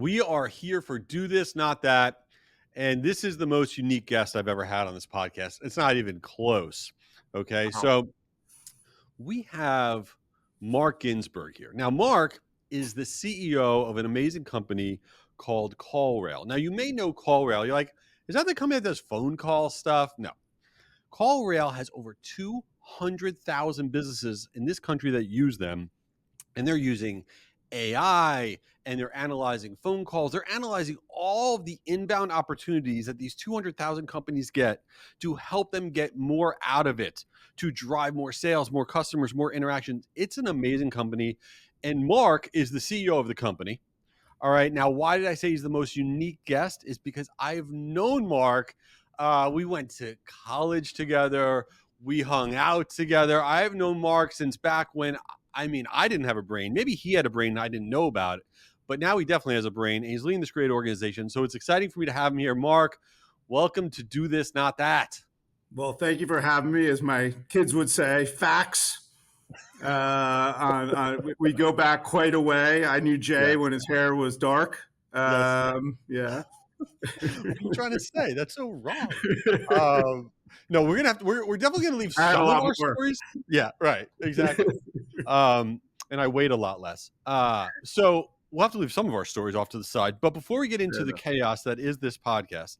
We are here for Do This, Not That. And this is the most unique guest I've ever had on this podcast. It's not even close. Okay. Wow. So we have Marc Ginsberg here. Now, Marc is the CEO of an amazing company called CallRail. Now, you may know CallRail. You're like, is that the company that does phone call stuff? No. CallRail has over 200,000 businesses in this country that use them, and they're using AI and they're analyzing phone calls. They're analyzing all of the inbound opportunities that these 200,000 companies get to help them get more out of it, to drive more sales, more customers, more interactions. It's an amazing company. And Marc is the CEO of the company. All right. Now, why did I say he's the most unique guest? Is because I've known Marc. We went to college together. We hung out together. I've known Marc since back when, I didn't have a brain. Maybe he had a brain and I didn't know about it. But now he definitely has a brain, and he's leading this great organization. So it's exciting for me to have him here. Marc, welcome to Do This, Not That. Well, thank you for having me. As my kids would say, facts. We go back quite a way. I knew Jay when his hair was dark. Yeah. What are you trying to say? That's so wrong. No, we're definitely gonna leave some of our stories. Yeah, right, exactly. And I weighed a lot less. So we'll have to leave some of our stories off to the side. But before we get into the chaos that is this podcast,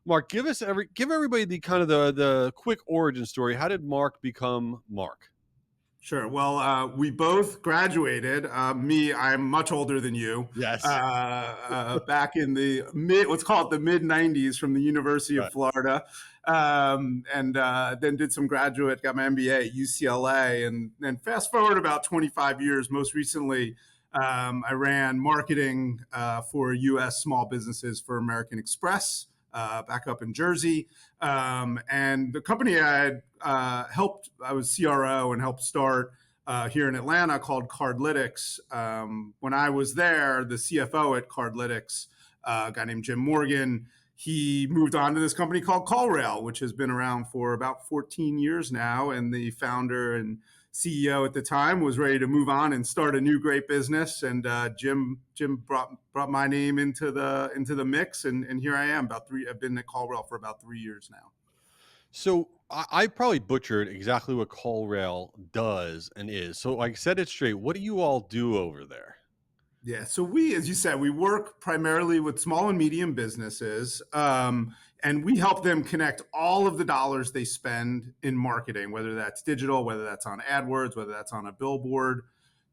Marc, give everybody the kind of the quick origin story. How did Marc become Marc? Sure. Well, we both graduated. I'm much older than you. Yes. Back in the mid 90s from the University of Florida. And then did some graduate, got my MBA at UCLA. And then fast forward about 25 years, most recently, I ran marketing for U.S. small businesses for American Express. Back up in Jersey. And the company I was CRO and helped start here in Atlanta called Cardlytics. When I was there, the CFO at Cardlytics, a guy named Jim Morgan, he moved on to this company called CallRail, which has been around for about 14 years now. And the founder and CEO at the time was ready to move on and start a new great business. And Jim brought my name into the mix, and here I am. I've been at CallRail for about 3 years now. So I probably butchered exactly what CallRail does and is. So like, set it straight. What do you all do over there? Yeah, so as you said, we work primarily with small and medium businesses, and we help them connect all of the dollars they spend in marketing, whether that's digital, whether that's on AdWords, whether that's on a billboard,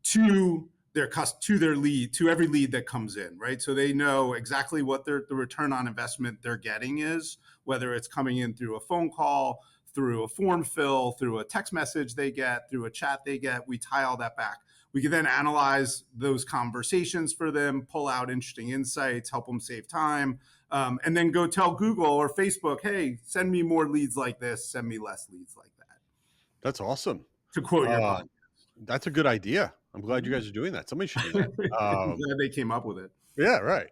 to their lead, to every lead that comes in, right? So they know exactly what the return on investment they're getting is, whether it's coming in through a phone call, through a form fill, through a text message they get, through a chat they get. We tie all that back. We can then analyze those conversations for them, pull out interesting insights, help them save time, and then go tell Google or Facebook, hey, send me more leads like this, send me less leads like that. That's awesome. To quote your podcast. That's a good idea. I'm glad you guys are doing that. Somebody should do that. I'm glad they came up with it. Yeah, right.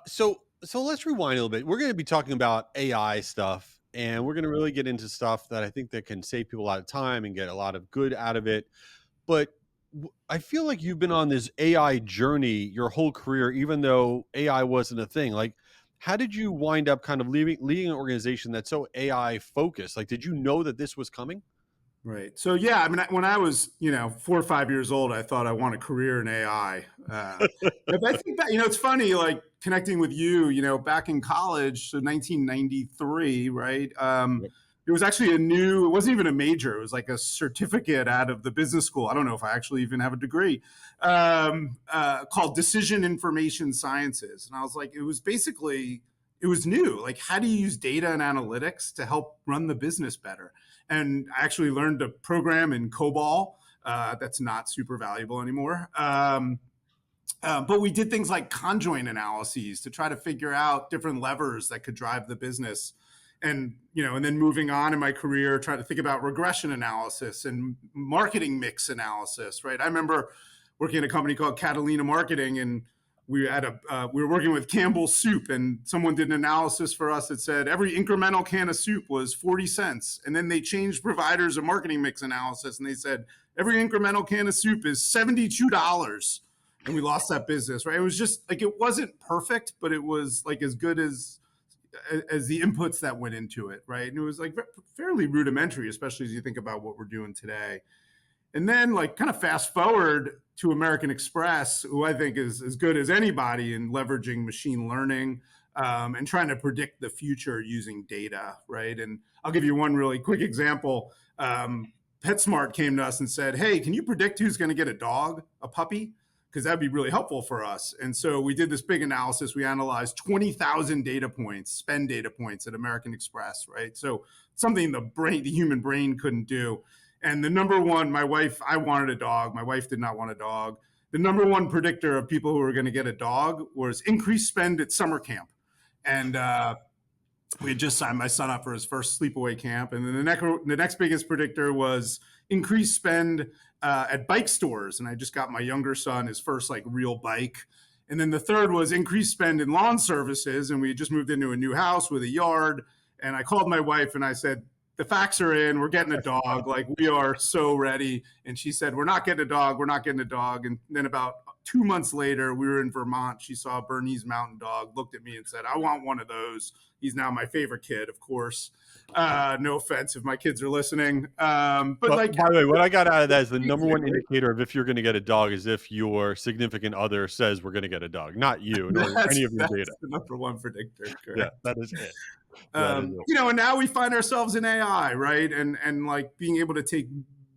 So let's rewind a little bit. We're going to be talking about AI stuff, and we're going to really get into stuff that I think that can save people a lot of time and get a lot of good out of it. But I feel like you've been on this AI journey your whole career, even though AI wasn't a thing. Like, how did you wind up kind of leading an organization that's so AI focused? Like, did you know that this was coming? Right. So, yeah, I mean, when I was, 4 or 5 years old, I thought I want a career in AI. But I think that, it's funny, like connecting with you, back in college, so 1993, right? It was actually it wasn't even a major. It was like a certificate out of the business school. I don't know if I actually even have a degree, called Decision Information Sciences. And I was like, it was new. Like, how do you use data and analytics to help run the business better? And I actually learned to program in COBOL. That's not super valuable anymore. But we did things like conjoint analyses to try to figure out different levers that could drive the business. And then moving on in my career, trying to think about regression analysis and marketing mix analysis, right? I remember working at a company called Catalina Marketing, and we were working with Campbell's Soup, and someone did an analysis for us that said every incremental can of soup was 40 cents. And then they changed providers of marketing mix analysis, and they said every incremental can of soup is $72. and we lost that business, right? It was just like, it wasn't perfect, but it was like as good as the inputs that went into it, right? And it was like fairly rudimentary, especially as you think about what we're doing today. And then, like, kind of fast forward to American Express, who I think is as good as anybody in leveraging machine learning, and trying to predict the future using data, right? And I'll give you one really quick example. PetSmart came to us and said, "Hey, can you predict who's going to get a dog, a puppy? Because that'd be really helpful for us." And so we did this big analysis. We analyzed 20,000 data points, spend data points at American Express, right? So something the human brain couldn't do. And the number one, I wanted a dog. My wife did not want a dog. The number one predictor of people who were going to get a dog was increased spend at summer camp. And we had just signed my son up for his first sleepaway camp. And then the next biggest predictor was increased spend at bike stores. And I just got my younger son his first like real bike. And then the third was increased spend in lawn services. And we had just moved into a new house with a yard. And I called my wife and I said, "The facts are in, we're getting a dog. Like, we are so ready." And she said, "We're not getting a dog. We're not getting a dog." And then about 2 months later, we were in Vermont. She saw a Bernese Mountain Dog, looked at me and said, "I want one of those." He's now my favorite kid, of course. No offense if my kids are listening. But like, by the way, what I got out of that is the number one indicator of if you're going to get a dog is if your significant other says we're going to get a dog, not you, nor any of your that's data. the number one predictor. Correct. Yeah, that is it. You know, and now we find ourselves in AI, right? And like being able to take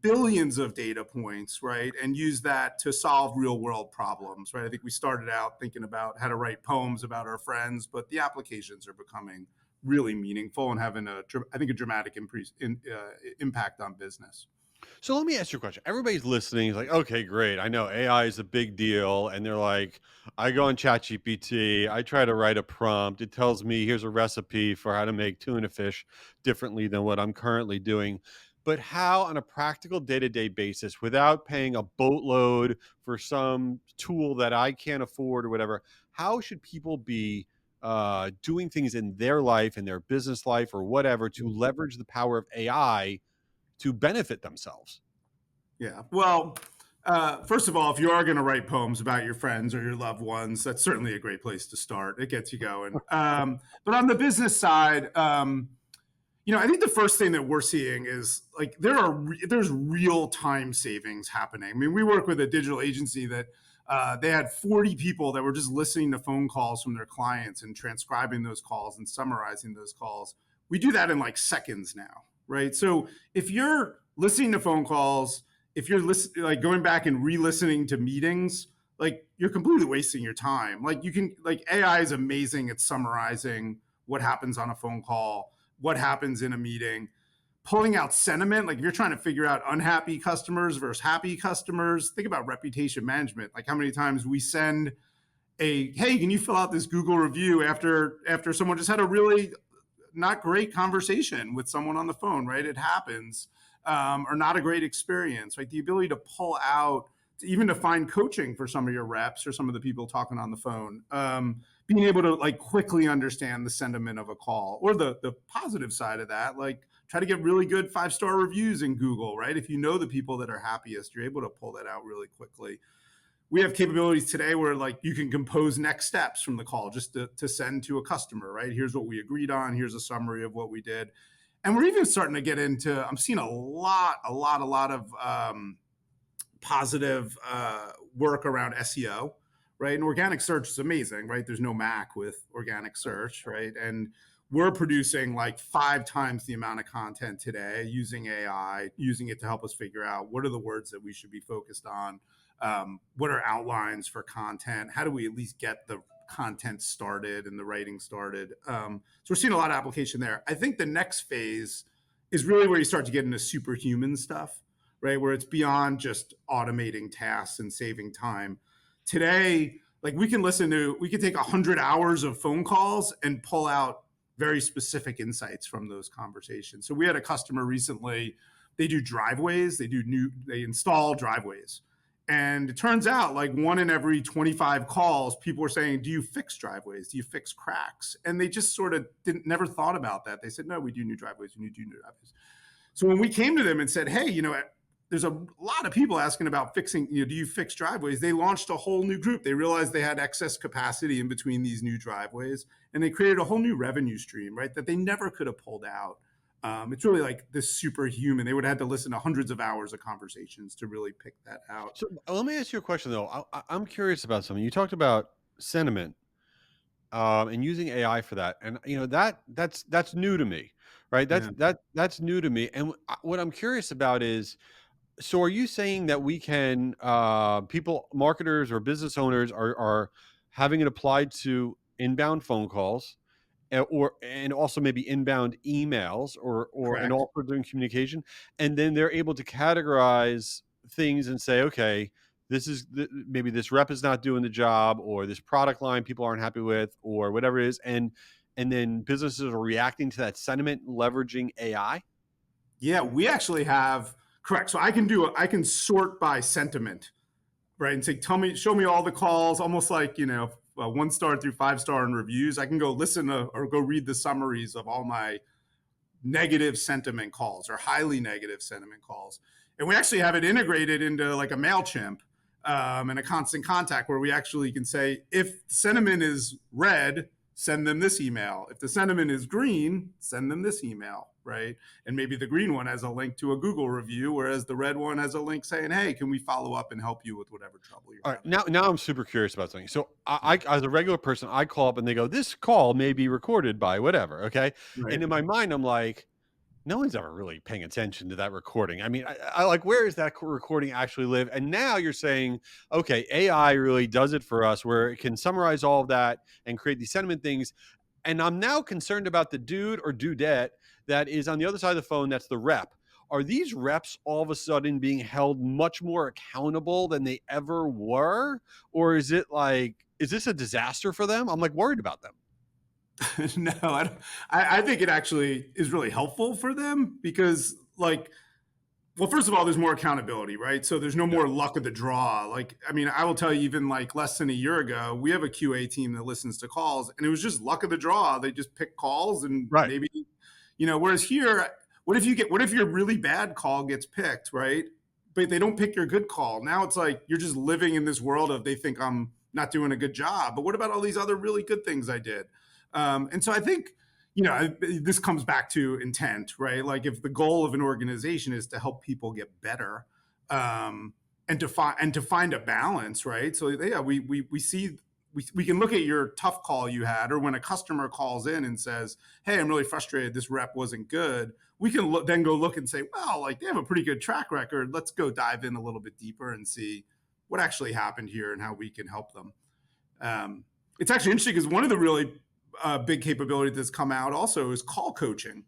billions of data points, right, and use that to solve real world problems, right? I think we started out thinking about how to write poems about our friends, but the applications are becoming really meaningful and having I think a dramatic impact on business. So let me ask you a question. Everybody's listening. Is like, okay, great. I know AI is a big deal. And they're like, I go on ChatGPT, I try to write a prompt. It tells me here's a recipe for how to make tuna fish differently than what I'm currently doing. But how, on a practical day-to-day basis, without paying a boatload for some tool that I can't afford or whatever, how should people be doing things in their life, in their business life or whatever, to leverage the power of AI to benefit themselves? Yeah. Well, first of all, if you are going to write poems about your friends or your loved ones, that's certainly a great place to start. It gets you going. But on the business side, you know, I think the first thing that we're seeing is like there's real time savings happening. I mean, we work with a digital agency that they had 40 people that were just listening to phone calls from their clients and transcribing those calls and summarizing those calls. We do that in like seconds now, right? So if you're listening to phone calls, if you're like going back and re-listening to meetings, like you're completely wasting your time. Like AI is amazing at summarizing what happens on a phone call, what happens in a meeting, pulling out sentiment. Like if you're trying to figure out unhappy customers versus happy customers, think about reputation management. Like how many times we send hey, can you fill out this Google review after someone just had a really not great conversation with someone on the phone, right? It happens. Or not a great experience, right? The ability to pull out, even to find coaching for some of your reps or some of the people talking on the phone, being able to like quickly understand the sentiment of a call, or the positive side of that, like try to get really good 5-star reviews in Google, right? If you know the people that are happiest, you're able to pull that out really quickly. We have capabilities today where like you can compose next steps from the call just to send to a customer, right? Here's what we agreed on. Here's a summary of what we did. And we're even starting to get into, I'm seeing a lot of positive work around SEO, right? And organic search is amazing, right? There's no Mac with organic search, right? And we're producing like 5 times the amount of content today using AI, using it to help us figure out what are the words that we should be focused on, what are outlines for content, how do we at least get the content started and the writing started. So we're seeing a lot of application there. I think the next phase is really where you start to get into superhuman stuff, right? Where it's beyond just automating tasks and saving time. Today, like we can take 100 hours of phone calls and pull out very specific insights from those conversations. So we had a customer recently, they do driveways, they install driveways. And it turns out like 1 in every 25 calls, people were saying, do you fix driveways? Do you fix cracks? And they just sort of never thought about that. They said, no, we do new driveways. We do new driveways. So when we came to them and said, hey, you know, there's a lot of people asking about fixing, do you fix driveways? They launched a whole new group. They realized they had excess capacity in between these new driveways, and they created a whole new revenue stream, right? That they never could have pulled out. It's really like this superhuman. They would have had to listen to hundreds of hours of conversations to really pick that out. So let me ask you a question though. I'm curious about something. You talked about sentiment and using AI for that, and that's new to me, right? Yeah, That's new to me. And what I'm curious about is, so are you saying that we can people, marketers or business owners are having it applied to inbound phone calls, or and also maybe inbound emails, or and correct. all for doing communication, and then they're able to categorize things and say, okay, maybe this rep is not doing the job, or this product line people aren't happy with, or whatever it is, and then businesses are reacting to that sentiment, leveraging AI. Yeah, we actually have correct. So I can sort by sentiment, right? And say, show me all the calls, almost like 1 star through 5 star in reviews. I can go listen to, or go read the summaries of all my negative sentiment calls or highly negative sentiment calls, and we actually have it integrated into like a Mailchimp and a Constant Contact, where we actually can say, if sentiment is red, send them this email. If the sentiment is green, send them this email, right? And maybe the green one has a link to a Google review, whereas the red one has a link saying, hey, can we follow up and help you with whatever trouble you're All right, having? now I'm super curious about something. So as a regular person, I call up and they go, "This call may be recorded by whatever." Okay, Right. and in my mind, I'm like, no one's ever really paying attention to that recording. I mean, I like, where is that recording actually live? And now you're saying, okay, AI really does it for us, where it can summarize all of that and create these sentiment things. And I'm now concerned about the dude or dudette that is on the other side of the phone. That's the rep. Are these reps all of a sudden being held much more accountable than they ever were? Or is it like, is this a disaster for them? I'm like worried about them. No, I think it actually is really helpful for them because, like, well, first of all, there's more accountability, right? So there's no Yeah. more luck of the draw. Like, I mean, I will tell you, even like less than a year ago, we have a QA team that listens to calls, and it was just luck of the draw. They just pick calls, and Right. maybe, whereas here, what if your really bad call gets picked, right? But they don't pick your good call. Now it's like you're just living in this world of, they think I'm not doing a good job, but what about all these other really good things I did? And so I think, this comes back to intent, right? Like, if the goal of an organization is to help people get better, and to find a balance, right? So yeah, we see, we can look at your tough call you had, or when a customer calls in and says, hey, I'm really frustrated, this rep wasn't good. We can then go look and say, well, like, they have a pretty good track record. Let's go dive in a little bit deeper and see what actually happened here and how we can help them. It's actually interesting because one of the really big capabilities that's come out also is call coaching.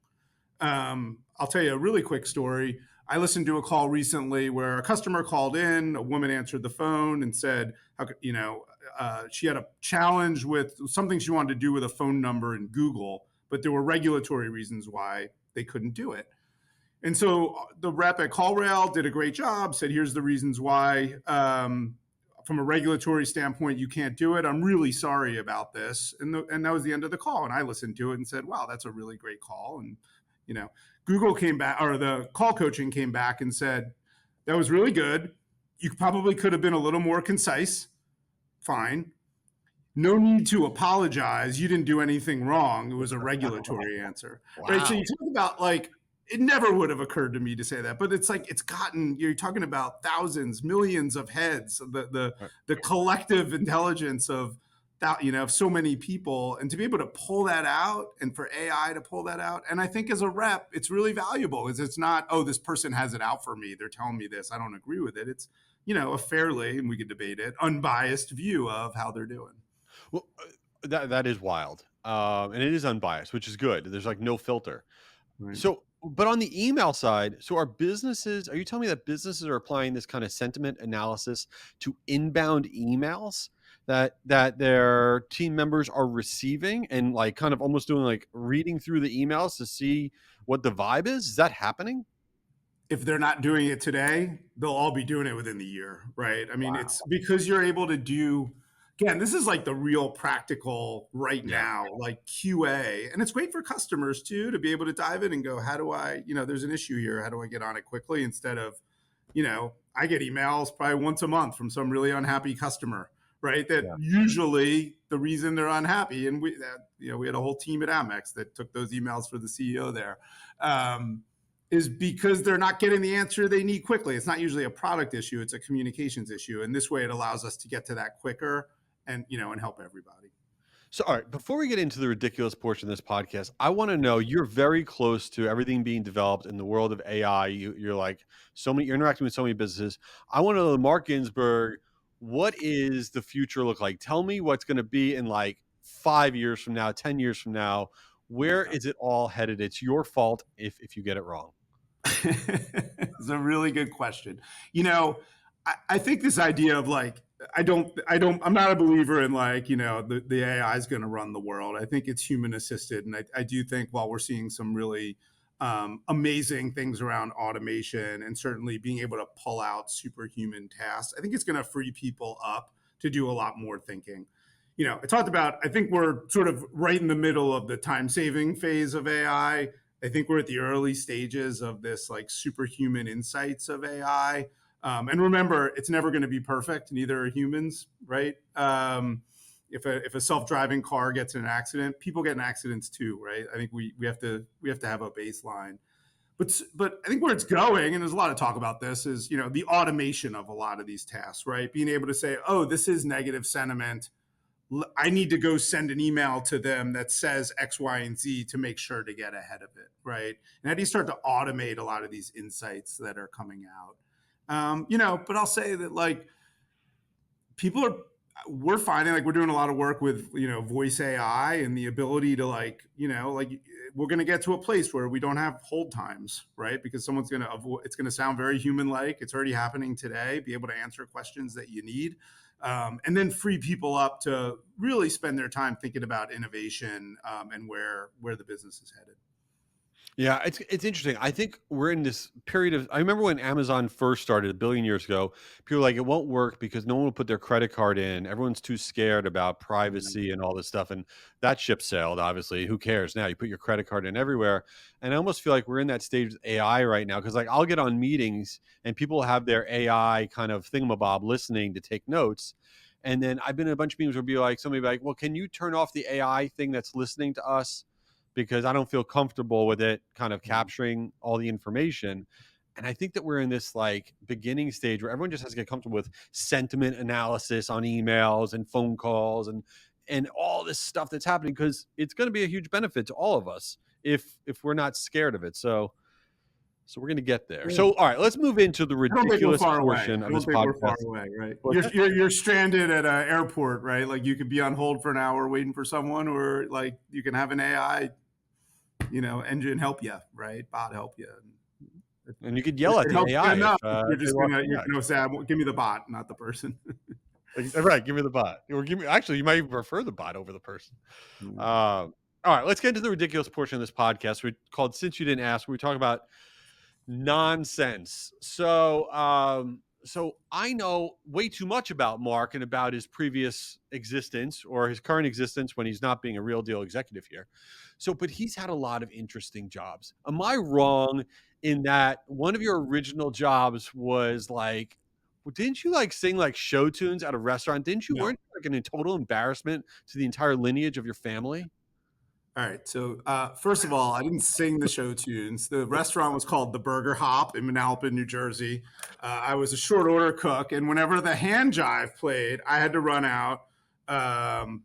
I'll tell you a really quick story. I listened to a call recently where a customer called in, a woman answered the phone and said, she had a challenge with something she wanted to do with a phone number in Google, but there were regulatory reasons why they couldn't do it. And so the rep at CallRail did a great job, said, here's the reasons why. From a regulatory standpoint, you can't do it. I'm really sorry about this. And that was the end of the call. And I listened to it and said, wow, that's a really great call. And, Google came back, or the call coaching came back and said, that was really good. You probably could have been a little more concise. Fine. No need to apologize. You didn't do anything wrong. It was a regulatory answer. Right. So Wow. you talk about, like, it never would have occurred to me to say that, but it's like, you're talking about thousands, millions of heads, the collective intelligence of that, of so many people, and to be able to pull that out, and for AI to pull that out. And I think as a rep, it's really valuable, because it's not, oh, this person has it out for me, they're telling me this, I don't agree with it. It's, a fairly, and we could debate it, unbiased view of how they're doing. Well, that is wild, and it is unbiased, which is good. There's like no filter. Right. So, but on the email side, so are you telling me that businesses are applying this kind of sentiment analysis to inbound emails that their team members are receiving, and like kind of almost doing like reading through the emails to see what the vibe is? Is that happening? If they're not doing it today, they'll all be doing it within the year, right? I mean, Wow. it's because you're able to do, again, this is like the real practical right Yeah. now, like QA. And it's great for customers too, to be able to dive in and go, how do I, there's an issue here. How do I get on it quickly, instead of I get emails probably once a month from some really unhappy customer, right? That Yeah. usually the reason they're unhappy, and we had a whole team at Amex that took those emails for the CEO there, is because they're not getting the answer they need quickly. It's not usually a product issue; it's a communications issue, and this way it allows us to get to that quicker and help everybody. So, all right, before we get into the ridiculous portion of this podcast, I want to know you're very close to everything being developed in the world of AI. You're like you're interacting with so many businesses. I want to know, Mark Ginsberg, what is the future look like? Tell me what's going to be in like 5 years from now, 10 years from now. Where is it all headed? It's your fault if you get it wrong. It's a really good question. I think this idea of like, I'm not a believer in like, the AI is going to run the world. I think it's human assisted. And I do think while we're seeing some really amazing things around automation and certainly being able to pull out superhuman tasks, I think it's going to free people up to do a lot more thinking. I think we're sort of right in the middle of the time saving phase of AI. I think we're at the early stages of this like superhuman insights of AI. And remember, it's never going to be perfect. Neither are humans, right? If a self-driving car gets in an accident, people get in accidents too, right? I think we have to have a baseline. But I think where it's going, and there's a lot of talk about this, is the automation of a lot of these tasks, right? Being able to say, oh, this is negative sentiment. I need to go send an email to them that says X, Y, and Z to make sure to get ahead of it, right? And how do you start to automate a lot of these insights that are coming out? But I'll say that like we're finding like we're doing a lot of work with voice AI and the ability to like we're going to get to a place where we don't have hold times, right? Because it's going to sound very human like. It's already happening today. Be able to answer questions that you need. And then free people up to really spend their time thinking about innovation and where the business is headed. Yeah, it's interesting. I think we're in this period of. I remember when Amazon first started a billion years ago. People were like, it won't work because no one will put their credit card in. Everyone's too scared about privacy and all this stuff. And that ship sailed. Obviously, who cares now? You put your credit card in everywhere. And I almost feel like we're in that stage with AI right now because like I'll get on meetings and people have their AI kind of thingamabob listening to take notes. And then I've been in a bunch of meetings where somebody be like, well, can you turn off the AI thing that's listening to us? Because I don't feel comfortable with it kind of capturing all the information. And I think that we're in this like beginning stage where everyone just has to get comfortable with sentiment analysis on emails and phone calls and all this stuff that's happening because it's going to be a huge benefit to all of us if we're not scared of it. So we're going to get there. So all right, let's move into the I don't think we're ridiculous far away. portion I of don't this think we're far podcast. away, right? What's that? You're stranded at an airport, right? Like you could be on hold for an hour waiting for someone, or like you can have an AI, engine help you, right? Bot help you. And you could yell at It the helps you AI enough. if they walk by. Say, give me the bot, not the person. Right, give me the bot. Or give me actually you might even prefer the bot over the person. Mm. All right, let's get into the ridiculous portion of this podcast. We called Since You Didn't Ask, where we talk about nonsense. So I know way too much about Mark and about his previous existence or his current existence when he's not being a real deal executive here. But he's had a lot of interesting jobs. Am I wrong in that one of your original jobs was like, didn't you like sing like show tunes at a restaurant? No. Weren't you like an total embarrassment to the entire lineage of your family? All right. So, first of all, I didn't sing the show tunes. The restaurant was called the Burger Hop in Manalapan, New Jersey. I was a short order cook, and whenever the hand jive played, I had to run out and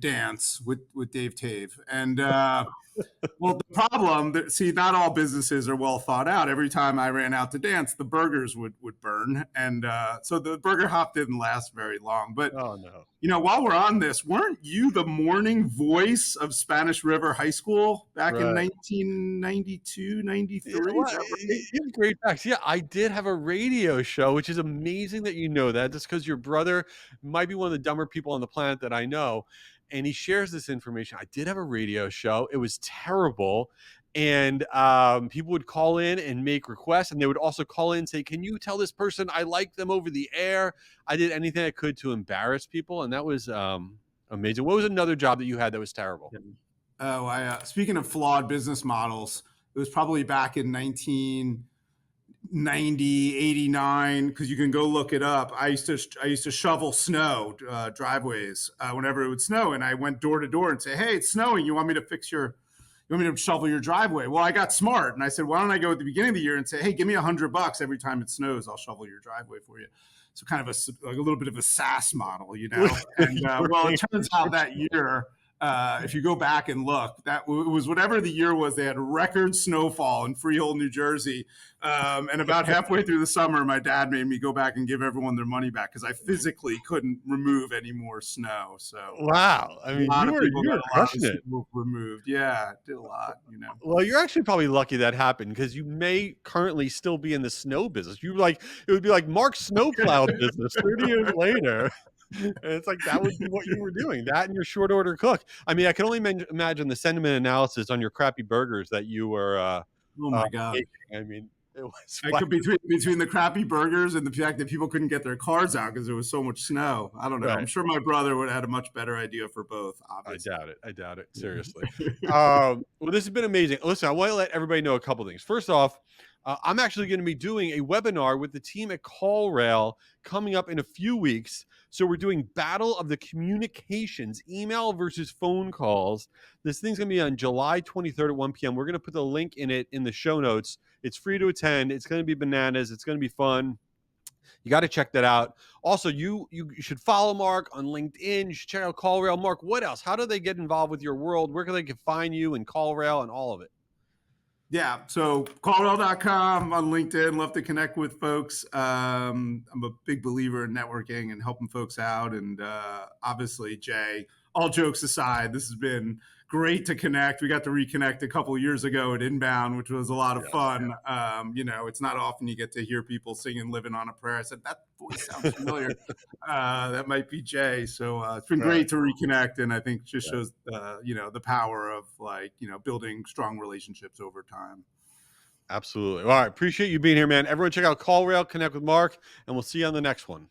dance with Dave Tave. And well, the problem that not all businesses are well thought out. Every time I ran out to dance, the burgers would burn, and so the Burger Hop didn't last very long. But Oh no. while we're on this, weren't you the morning voice of Spanish River High School back in Right. 1992, 93? Yeah, well, here's great facts. Yeah, I did have a radio show, which is amazing that you know that. Just because your brother might be one of the dumber people on the planet that I know, and he shares this information. I did have a radio show. It was terrible, and people would call in and make requests, and they would also call in and say, "Can you tell this person I like them over the air?" I did anything I could to embarrass people, and that was amazing. What was another job that you had that was terrible? Oh, speaking of flawed business models, it was probably back in 90, 89, because you can go look it up. I used to shovel snow driveways whenever it would snow, and I went door to door and say, "Hey, it's snowing. You want me to shovel your driveway?" Well, I got smart and I said, "Why don't I go at the beginning of the year and say, hey, give me $100 every time it snows, I'll shovel your driveway for you." So kind of like a little bit of a SaaS model, you know. And well, it turns out that year, if you go back and look, it was whatever the year was. They had record snowfall in Freehold, New Jersey, and about halfway through the summer, my dad made me go back and give everyone their money back because I physically couldn't remove any more snow. So Wow. I a mean, lot of people you got were a lot of crushing it. snow removed. Yeah, did a lot, you know. Well, you're actually probably lucky that happened because you may currently still be in the snow business. It would be like Mark's snowplow business 30 years later. And it's like that would be what you were doing, that and your short order cook. I mean, I can only imagine the sentiment analysis on your crappy burgers that you were Oh my god. making. I mean, it was I like, could between the crappy burgers and the fact that people couldn't get their cars out because there was so much snow. I don't know. I'm right. sure my brother would have had a much better idea for both, I obviously. doubt it. I doubt it. Seriously. Well, this has been amazing. Listen, I want to let everybody know a couple things. First off, I'm actually going to be doing a webinar with the team at CallRail coming up in a few weeks. So we're doing Battle of the Communications, email versus phone calls. This thing's going to be on July 23rd at 1 p.m. We're going to put the link in it in the show notes. It's free to attend. It's going to be bananas. It's going to be fun. You got to check that out. Also, you should follow Mark on LinkedIn. You should check out CallRail. Mark, what else? How do they get involved with your world? Where can they find you and CallRail and all of it? Yeah. So callrail.com, on LinkedIn. Love to connect with folks. I'm a big believer in networking and helping folks out. And obviously, Jay, all jokes aside, this has been great to connect. We got to reconnect a couple of years ago at Inbound, which was a lot of Yes. fun. It's not often you get to hear people singing Living on a Prayer. I said, that voice sounds familiar. That might be Jay. So it's been Right. great to reconnect. And I think just Right. shows, the power of building strong relationships over time. Absolutely. All right. Appreciate you being here, man. Everyone check out CallRail, connect with Mark, and we'll see you on the next one.